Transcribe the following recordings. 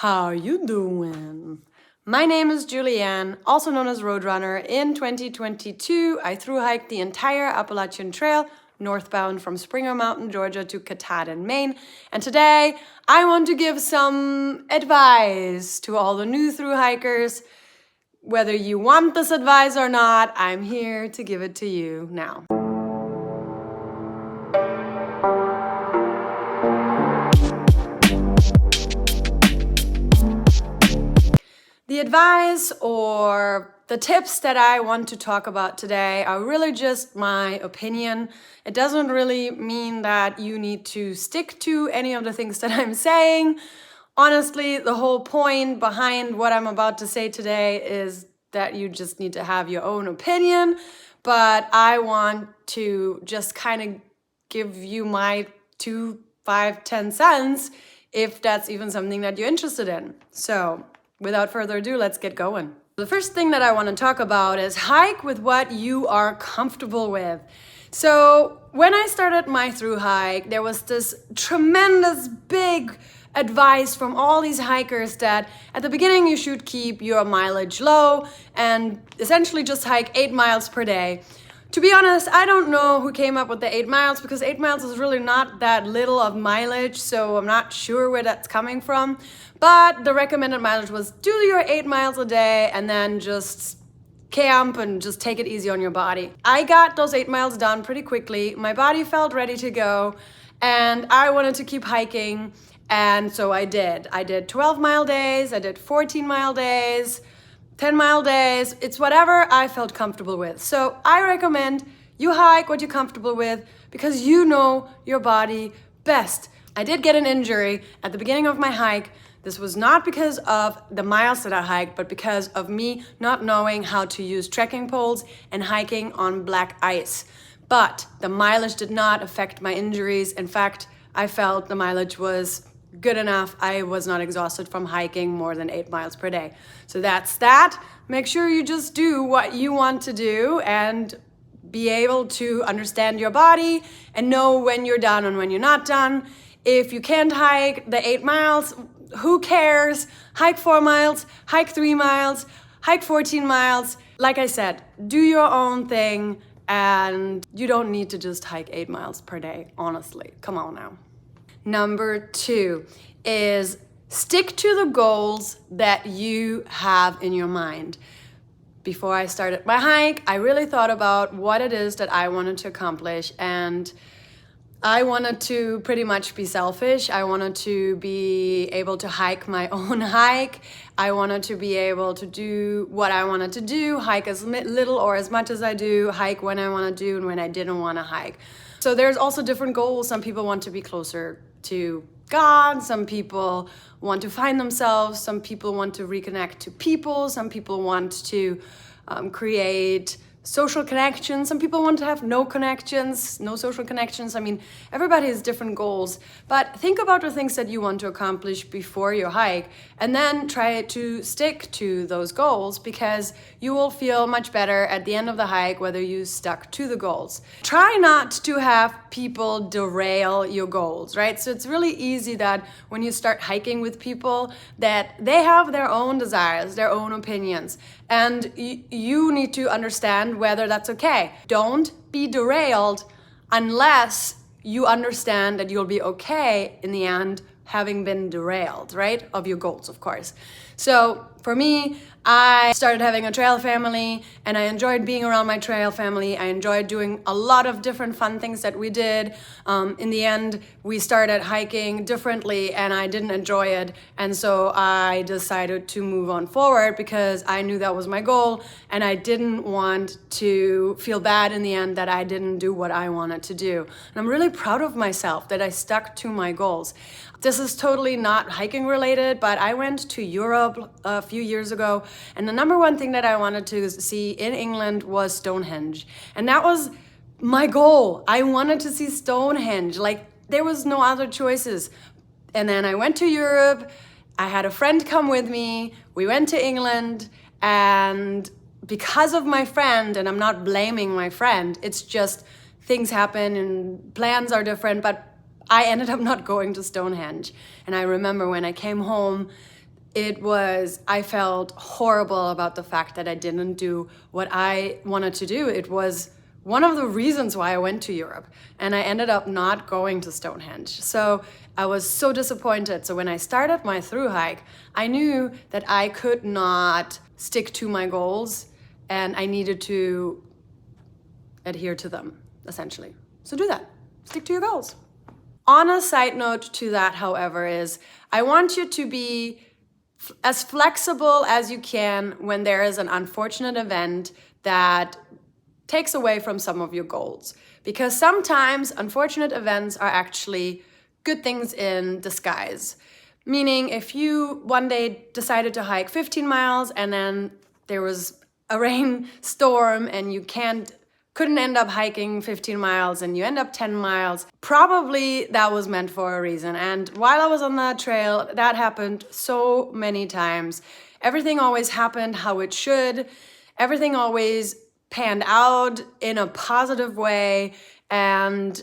How you doing? My name is Julianne, also known as Roadrunner. In 2022, I thru-hiked the entire Appalachian Trail northbound from Springer Mountain, Georgia to Katahdin, Maine. And today, I want to give some advice to all the new thru-hikers. Whether you want this advice or not, I'm here to give it to you now. The advice or the tips that I want to talk about today are really just my opinion. It doesn't really mean that you need to stick to any of the things that I'm saying. Honestly, the whole point behind what I'm about to say today is that you just need to have your own opinion. But I want to just kind of give you my 2, 5, 10 cents if that's even something that you're interested in. So, without further ado, let's get going. The first thing that I want to talk about is hike with what you are comfortable with. So when I started my thru hike, there was this tremendous big advice from all these hikers that at the beginning you should keep your mileage low and essentially just hike 8 miles per day. To be honest, I don't know who came up with the 8 miles because 8 miles is really not that little of mileage, so I'm not sure where that's coming from. But the recommended mileage was do your 8 miles a day and then just camp and just take it easy on your body. I got those 8 miles done pretty quickly. My body felt ready to go and I wanted to keep hiking, and so I did. I did 12-mile days, I did 14-mile days, 10-mile days. It's whatever I felt comfortable with. So I recommend you hike what you're comfortable with because you know your body best. I did get an injury at the beginning of my hike. This was not because of the miles that I hiked, but because of me not knowing how to use trekking poles and hiking on black ice. But the mileage did not affect my injuries. In fact, I felt the mileage was good enough. I was not exhausted from hiking more than 8 miles per day. So that's that. Make sure you just do what you want to do and be able to understand your body and know when you're done and when you're not done. If you can't hike the 8 miles, who cares? Hike 4 miles, hike 3 miles, hike 14 miles. Like I said, do your own thing and you don't need to just hike 8 miles per day, honestly. Come on now. Number 2 is stick to the goals that you have in your mind. Before I started my hike, I really thought about what it is that I wanted to accomplish, and I wanted to pretty much be selfish. I wanted to be able to hike my own hike. I wanted to be able to do what I wanted to do, hike as little or as much as I do, hike when I want to do and when I didn't want to hike. So there's also different goals. Some people want to be closer to God. Some people want to find themselves. Some people want to reconnect to people. Some people want to create social connections. Some people want to have no connections, no social connections. I mean, everybody has different goals, but think about the things that you want to accomplish before your hike and then try to stick to those goals because you will feel much better at the end of the hike whether you stuck to the goals. Try not to have people derail your goals, right? So it's really easy that when you start hiking with people that they have their own desires, their own opinions, and you need to understand whether that's okay. Don't be derailed unless you understand that you'll be okay in the end having been derailed, right? Of your goals, of course. So for me, I started having a trail family and I enjoyed being around my trail family. I enjoyed doing a lot of different fun things that we did. In the end, we started hiking differently and I didn't enjoy it. And so I decided to move on forward because I knew that was my goal and I didn't want to feel bad in the end that I didn't do what I wanted to do. And I'm really proud of myself that I stuck to my goals. This is totally not hiking related, but I went to Europe a few years ago, and the number one thing that I wanted to see in England was Stonehenge. And that was my goal. I wanted to see Stonehenge. Like, there was no other choices. And then I went to Europe. I had a friend come with me. We went to England, and because of my friend, and I'm not blaming my friend, it's just things happen and plans are different, but I ended up not going to Stonehenge. And I remember when I came home, I felt horrible about the fact that I didn't do what I wanted to do. It was one of the reasons why I went to Europe, and I ended up not going to Stonehenge. So I was so disappointed. So when I started my thru hike, I knew that I could not stick to my goals and I needed to adhere to them, essentially. So do that. Stick to your goals. On a side note to that, however, is I want you to be as flexible as you can when there is an unfortunate event that takes away from some of your goals. Because sometimes unfortunate events are actually good things in disguise. Meaning if you one day decided to hike 15 miles and then there was a rainstorm and you couldn't end up hiking 15 miles and you end up 10 miles, probably that was meant for a reason. And while I was on that trail, that happened so many times. Everything always happened how it should. Everything always panned out in a positive way. And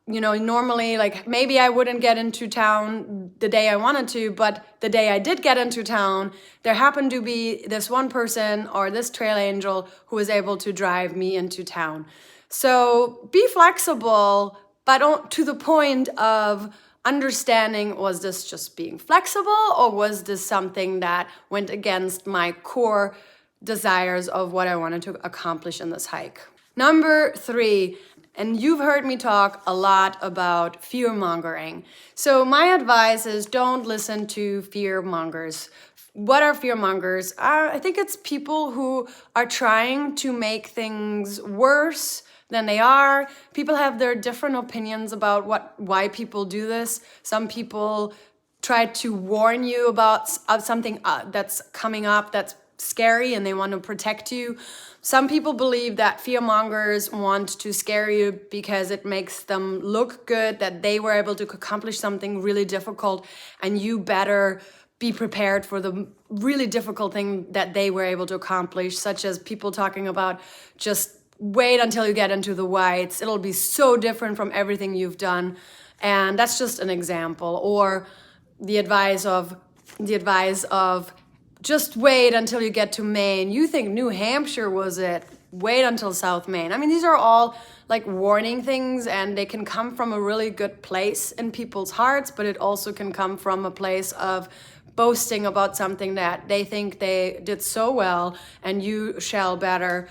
normally, like, maybe I wouldn't get into town the day I wanted to, but the day I did get into town, there happened to be this one person or this trail angel who was able to drive me into town. So be flexible, but to the point of understanding, was this just being flexible or was this something that went against my core desires of what I wanted to accomplish in this hike? Number 3, and you've heard me talk a lot about fear-mongering. So my advice is don't listen to fear-mongers. What are fear-mongers? I think it's people who are trying to make things worse than they are. People have their different opinions about why people do this. Some people try to warn you about something that's coming up that's scary and they want to protect you. Some people believe that fearmongers want to scare you because it makes them look good, that they were able to accomplish something really difficult and you better be prepared for the really difficult thing that they were able to accomplish, such as people talking about just wait until you get into the whites. It'll be so different from everything you've done. And that's just an example. Or the advice of just wait until you get to Maine. You think New Hampshire was it. Wait until South Maine. I mean, these are all like warning things, and they can come from a really good place in people's hearts, but it also can come from a place of boasting about something that they think they did so well, and you shall better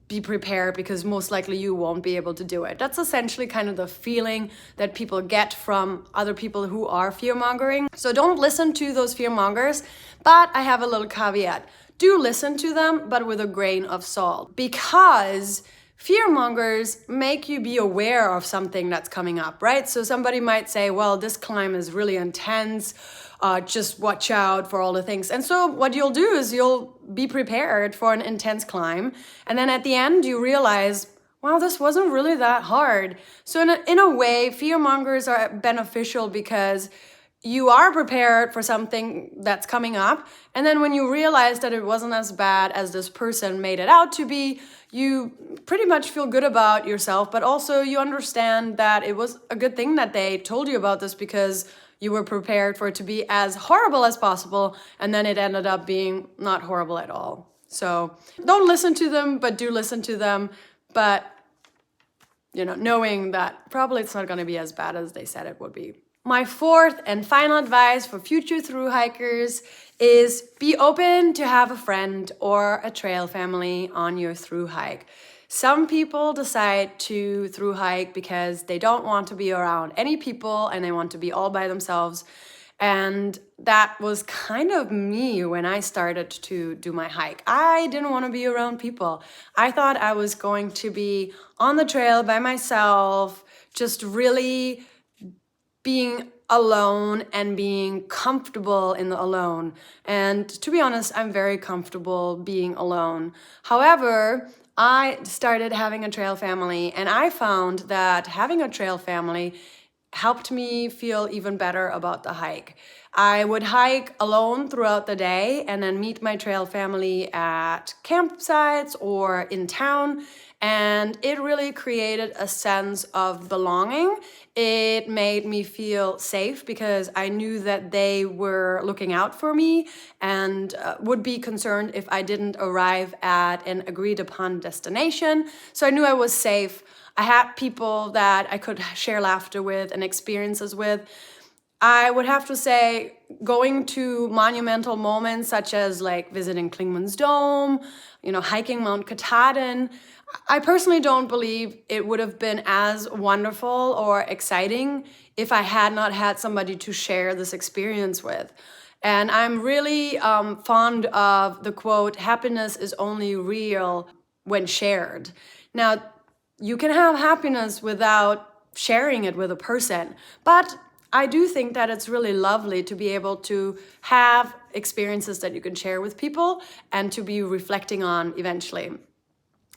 be prepared because most likely you won't be able to do it. That's essentially kind of the feeling that people get from other people who are fear-mongering. So don't listen to those fear-mongers, but I have a little caveat. Do listen to them, but with a grain of salt, because fear-mongers make you be aware of something that's coming up, right? So somebody might say, well, this climb is really intense. Just watch out for all the things. And so what you'll do is you'll be prepared for an intense climb. And then at the end, you realize, wow, this wasn't really that hard. So in a way, fear-mongers are beneficial because you are prepared for something that's coming up. And then when you realize that it wasn't as bad as this person made it out to be, you pretty much feel good about yourself, but also you understand that it was a good thing that they told you about this because you were prepared for it to be as horrible as possible, and then it ended up being not horrible at all. So don't listen to them, but do listen to them. But, knowing that probably it's not going to be as bad as they said it would be. My 4th and final advice for future thru hikers is be open to have a friend or a trail family on your thru hike. Some people decide to thru hike because they don't want to be around any people and they want to be all by themselves. And that was kind of me when I started to do my hike. I didn't want to be around people. I thought I was going to be on the trail by myself, just really being alone and being comfortable in the alone. And to be honest, I'm very comfortable being alone. However, I started having a trail family, and I found that having a trail family helped me feel even better about the hike. I would hike alone throughout the day and then meet my trail family at campsites or in town. And it really created a sense of belonging. It made me feel safe because I knew that they were looking out for me and would be concerned if I didn't arrive at an agreed upon destination. So I knew I was safe. I had people that I could share laughter with and experiences with. I would have to say, going to monumental moments such as like visiting Klingman's Dome, hiking Mount Katahdin, I personally don't believe it would have been as wonderful or exciting if I had not had somebody to share this experience with. And I'm really fond of the quote, "Happiness is only real when shared." Now, you can have happiness without sharing it with a person, but I do think that it's really lovely to be able to have experiences that you can share with people and to be reflecting on eventually.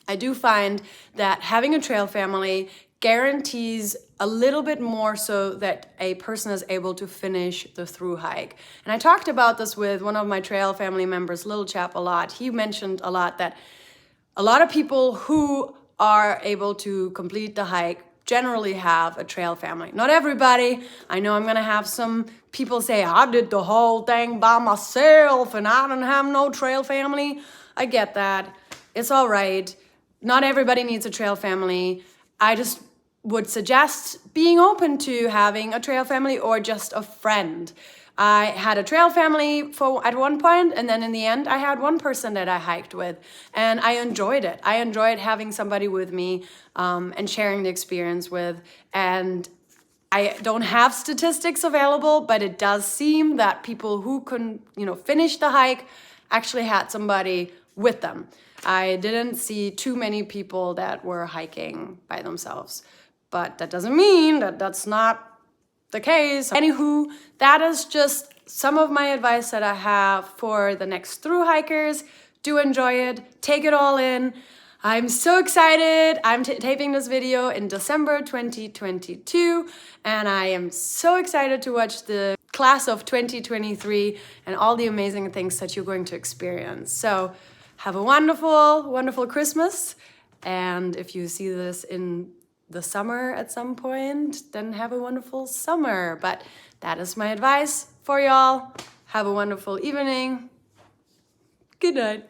I do find that having a trail family guarantees a little bit more so that a person is able to finish the through hike. And I talked about this with one of my trail family members, Little Chap, a lot. He mentioned a lot that a lot of people who are able to complete the hike generally have a trail family. Not everybody. I know I'm gonna have some people say, "I did the whole thing by myself and I don't have no trail family." I get that. It's all right. Not everybody needs a trail family. I just would suggest being open to having a trail family or just a friend. I had a trail family at one point, and then in the end, I had one person that I hiked with, and I enjoyed it. I enjoyed having somebody with me and sharing the experience with. And I don't have statistics available, but it does seem that people who couldn't, finish the hike actually had somebody with them. I didn't see too many people that were hiking by themselves, but that doesn't mean that that's not the case. Anywho, that is just some of my advice that I have for the next through hikers. Do enjoy it, take it all in. I'm so excited. I'm taping this video in December 2022, and I am so excited to watch the class of 2023 and all the amazing things that you're going to experience. So have a wonderful, wonderful Christmas. And if you see this in the summer at some point, then have a wonderful summer. But that is my advice for y'all. Have a wonderful evening. Good night.